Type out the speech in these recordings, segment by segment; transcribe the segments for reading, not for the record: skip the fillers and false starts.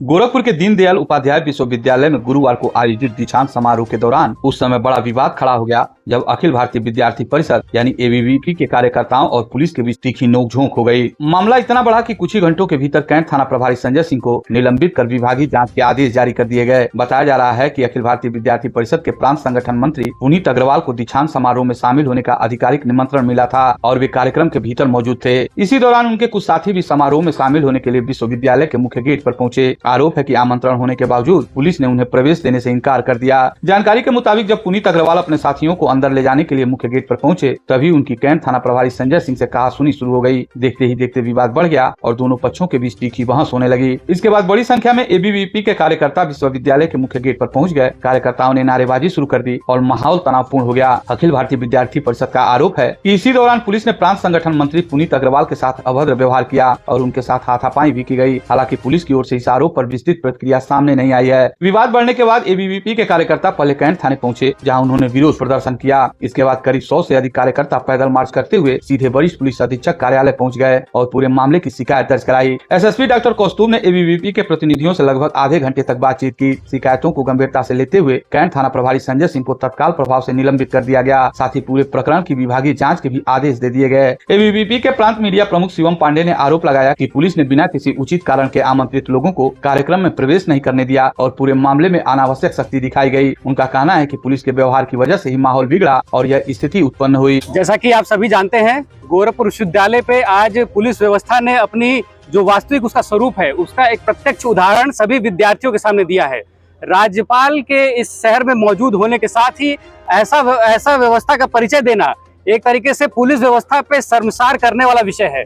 गोरखपुर के दीनदयाल उपाध्याय विश्वविद्यालय में गुरुवार को आयोजित दीक्षांत समारोह के दौरान उस समय बड़ा विवाद खड़ा हो गया जब अखिल भारतीय विद्यार्थी परिषद यानी एबीवीपी के कार्यकर्ताओं और पुलिस के बीच तीखी नोकझोंक हो गई। मामला इतना बढ़ा कि कुछ ही घंटों के भीतर कैंट थाना प्रभारी संजय सिंह को निलंबित कर विभागीय जांच के आदेश जारी कर दिए गए। बताया जा रहा है कि अखिल भारतीय विद्यार्थी परिषद के प्रांत संगठन मंत्री पुनीत अग्रवाल को दीक्षांत समारोह में शामिल होने का आधिकारिक निमंत्रण मिला था और वे कार्यक्रम के भीतर मौजूद थे। इसी दौरान उनके कुछ साथी भी समारोह में शामिल होने के लिए विश्वविद्यालय के मुख्य गेट पर पहुंचे। आरोप है कि आमंत्रण होने के बावजूद पुलिस ने उन्हें प्रवेश देने से इनकार कर दिया। जानकारी के मुताबिक जब पुनीत अग्रवाल अपने साथियों को अंदर ले जाने के लिए मुख्य गेट पर पहुंचे तभी उनकी कैंट थाना प्रभारी संजय सिंह से कहासुनी शुरू हो गई। देखते ही देखते विवाद बढ़ गया और दोनों पक्षों के बीच तीखी बहस होने लगी। इसके बाद बड़ी संख्या में एबीवीपी के कार्यकर्ता विश्वविद्यालय के मुख्य गेट पर पहुंच गए। कार्यकर्ताओं ने नारेबाजी शुरू कर दी और माहौल तनावपूर्ण हो गया। अखिल भारतीय विद्यार्थी परिषद का आरोप है कि इसी दौरान पुलिस ने प्रांत संगठन मंत्री पुनीत अग्रवाल के साथ अभद्र व्यवहार किया और उनके साथ हाथापाई भी की गई। हालांकि पुलिस की ओर से इस आरोप पर विस्तृत प्रतिक्रिया सामने नहीं आई है। विवाद बढ़ने के बाद एबीवीपी के कार्यकर्ता पहले कैंट थाने पहुंचे जहां उन्होंने विरोध प्रदर्शन किया। इसके बाद करीब 100 से अधिक कार्यकर्ता पैदल मार्च करते हुए सीधे वरिष्ठ पुलिस अधीक्षक कार्यालय पहुंच गए और पूरे मामले की शिकायत दर्ज कराई। एसएसपी डॉक्टर कौस्तुभ ने एबीवीपी के प्रतिनिधियों से लगभग आधे घंटे तक बातचीत की। शिकायतों को गंभीरता से लेते हुए कैंट थाना प्रभारी संजय सिंह को तत्काल प्रभाव से निलंबित कर दिया गया। साथ ही पूरे प्रकरण की विभागीय जाँच के भी आदेश दे दिए गए। एबीवीपी के प्रांत मीडिया प्रमुख शिवम पांडे ने आरोप लगाया कि पुलिस ने बिना किसी उचित कारण के आमंत्रित लोगों को कार्यक्रम में प्रवेश नहीं करने दिया और पूरे मामले में अनावश्यक सख्ती दिखाई गई। उनका कहना है कि पुलिस के व्यवहार की वजह से ही माहौल बिगड़ा और यह स्थिति उत्पन्न हुई। जैसा कि आप सभी जानते हैं, गोरखपुर विश्वविद्यालय पे आज पुलिस व्यवस्था ने अपनी जो वास्तविक उसका स्वरूप है उसका एक प्रत्यक्ष उदाहरण सभी विद्यार्थियों के सामने दिया है। राज्यपाल के इस शहर में मौजूद होने के साथ ही ऐसा व्यवस्था का परिचय देना एक तरीके से पुलिस व्यवस्था पे शर्मसार करने वाला विषय है।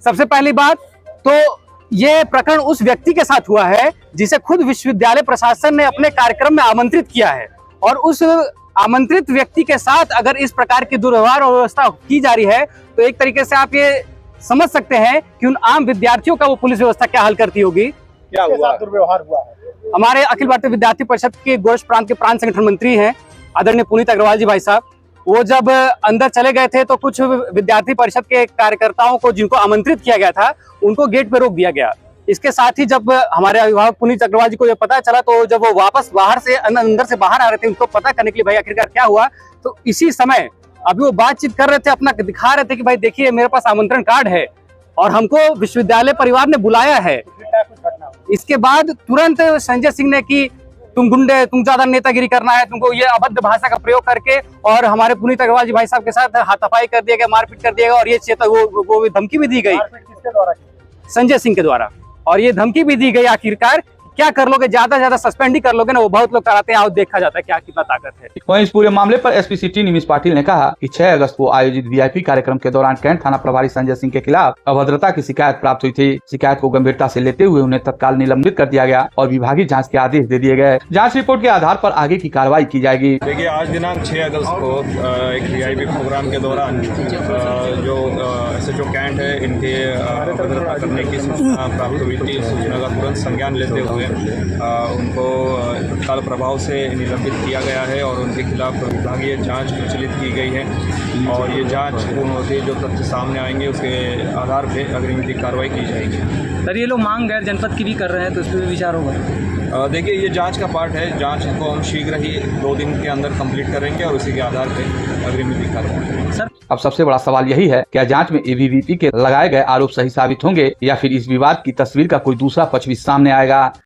सबसे पहली बात तो ये प्रकरण उस व्यक्ति के साथ हुआ है जिसे खुद विश्वविद्यालय प्रशासन ने अपने कार्यक्रम में आमंत्रित किया है और उस आमंत्रित व्यक्ति के साथ अगर इस प्रकार की दुर्व्यवहार और व्यवस्था की जा रही है तो एक तरीके से आप ये समझ सकते हैं कि उन आम विद्यार्थियों का वो पुलिस व्यवस्था क्या हाल करती होगी। क्या हुआ दुर्व्यवहार हुआ है? हमारे अखिल भारतीय विद्यार्थी परिषद के गोरखपुर प्रांत के प्रांत संगठन मंत्री हैं आदरणीय पुनीत अग्रवाल जी भाई साहब, वो जब अंदर चले गए थे तो कुछ विद्यार्थी परिषद के कार्यकर्ताओं को जिनको आमंत्रित किया गया था उनको गेट पे रोक दिया गया। इसके साथ ही जब हमारे अभिभावक पुनीत अग्रवाल जी को जब पता चला तो जब वो वापस बाहर से अंदर से बाहर आ रहे थे उनको पता करने के लिए भाई आखिरकार क्या हुआ, तो इसी समय अभी वो बातचीत कर रहे थे, अपना दिखा रहे थे कि भाई देखिए मेरे पास आमंत्रण कार्ड है और हमको विश्वविद्यालय परिवार ने बुलाया है। इसके बाद तुरंत संजय सिंह ने कि तुम गुंडे, तुम ज्यादा नेतागिरी करना है, तुमको ये अभद्र भाषा का प्रयोग करके और हमारे पुनीत अग्रवाल जी भाई साहब के साथ हाथापाई कर दिया गया, मारपीट कर दिया गया और ये वो धमकी भी दी गई संजय सिंह के द्वारा और ये धमकी भी दी गई आखिरकार क्या कर लोगे, ज्यादा से ज्यादा सस्पेंड ही कर लोगे ना, वो बहुत लोग कराते हैं और देखा जाता है क्या कितना ताकत है। वहीं इस पूरे मामले पर एसपी सिटी निमिष पाटिल ने कहा कि 6 अगस्त को आयोजित वीआईपी कार्यक्रम के दौरान कैंट थाना प्रभारी संजय सिंह के खिलाफ अभद्रता की शिकायत प्राप्त हुई थी। शिकायत को गंभीरता से लेते हुए उन्हें तत्काल निलंबित कर दिया गया और विभागीय जाँच के आदेश दे दिए गए। जाँच रिपोर्ट के आधार पर आगे की कार्रवाई की जाएगी। देखिए, आज दिनांक 6 अगस्त को एक वीआईपी प्रोग्राम के दौरान जो एसएचओ कैंट है इनके अभद्रता करने की सूचना प्राप्त हुई थी। सूचना का तुरंत संज्ञान लेते हुए उनको तत्काल प्रभाव से निलंबित किया गया है और उनके खिलाफ विभागीय जांच प्रचलित की गई है और ये जांच पूर्ण होते जो तथ्य सामने आएंगे उसके आधार पर अग्रिम विधिक कार्रवाई की जाएगी। सर, ये लोग मांग गैर जनपद की भी कर रहे हैं तो इस पर भी विचार होगा? देखिए, ये जांच का पार्ट है। जांच को हम शीघ्र ही 2 दिन के अंदर कंप्लीट करेंगे और उसी के आधार पर अग्रिम विधिक कार्रवाई। सर, अब सबसे बड़ा सवाल यही है, क्या जांच में एबीवीपी के लगाए गए आरोप सही साबित होंगे या फिर इस विवाद की तस्वीर का कोई दूसरा पक्ष भी सामने आएगा।